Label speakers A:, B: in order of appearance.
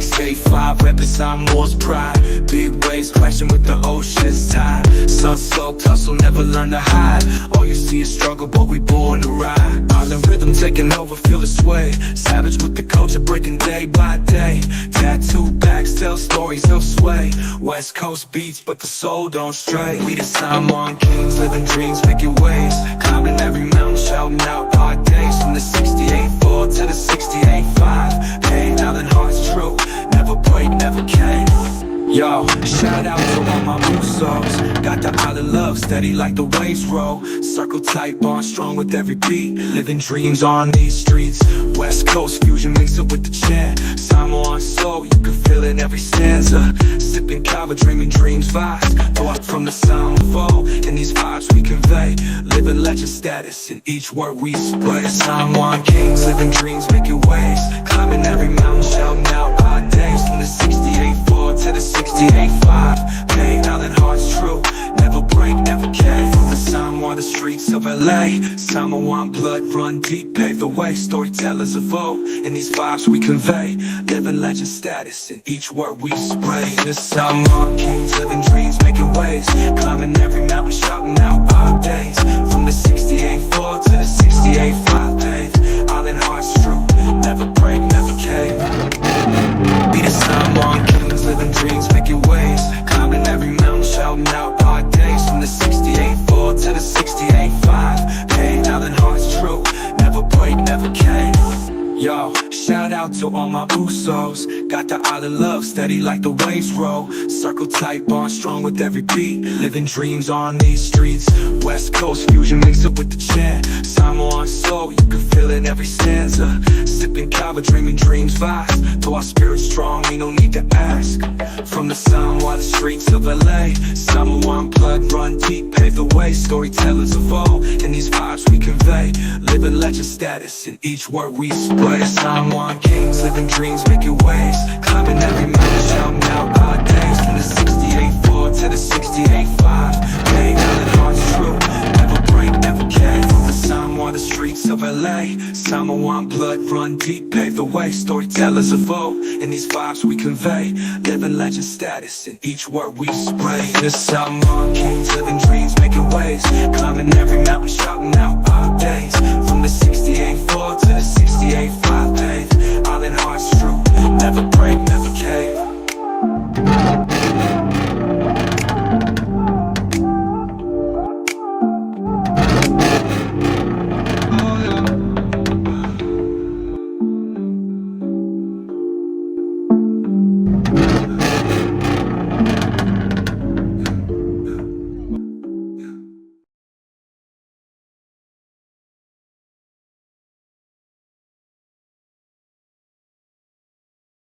A: 685, reppin' Samoa's pride. Big waves crashing with the ocean's tide. Sun-soaked hustle, never learn to hide. All you see is struggle, but we born to ride. Island rhythm taking over, feel the sway. Savage with the culture, breaking day by day. Tattooed backs tell stories, no sway. West Coast beats, but the soul don't stray. We the Samoan kings, living dreams, making waves. Climbing every mountain, shouting out our days. From the 68-4 to the 68-5. Pain, now that heart's true, never break, never cave. Yo, shout out to all my Usos. Got the island love, steady like the waves roll. Circle tight, bond strong with every beat. Living dreams on these streets. West Coast fusion, mix it with the chant. Samoan soul, you can feel it in every stanza. Sipping kava, dreaming dreams, vibes. Thought from the Samoa, in these vibes we convey. Living legend status in each word we spray. Samoan kings, living dreams, making waves. Climbing every mountain, shouting out our days. From the 68-4 to the 68-5. Pain, now that heart's true, never break, never cave. From the Samoa, the streets of LA. Samoan blood run deep, pave the way. Storytellers of old, in these vibes we convey. Living legend status in each word we spray. The Samoan kings, living dreams, making waves. Climbing every mountain, shouting out our days. From the 68-4 to the 68-5. Pave, island hearts true, never break, never cave. Be the Samoan kings, living dreams, making waves. Climbing every mountain, shouting out our days. From the 68-4 to the 68-5. Pain, now that heart's true, never break, never cave. Yo, shout out to all my Usos. Got the island love, steady like the waves roll. Circle tight, bond strong with every beat. Living dreams on these streets. West Coast fusion, mix it with the chant. Samoan soul, you can feel it in every stanza. Sipping kava, dreaming dreams, vibes. Though our spirit's strong, ain't no need to ask. From the Samoa, the streets of LA. Samoan blood run deep, pave the way. Storytellers of old, in these vibes we convey. Living legend status in each word we spray. Samoan kings, living dreams, making waves. Climbing every mountain, shouting out our days. From the 68-4 to the 68-5. Pain, now that heart's true, never break, never cave. From the Samoa, the streets of LA. Samoan blood run deep, pave the way. Storytellers of old, in these vibes we convey. Living legend status in each word we spray. The Samoan kings, living dreams, making waves. Climbing every mountain, shouting out our days. From the 68-4 to the 68-5.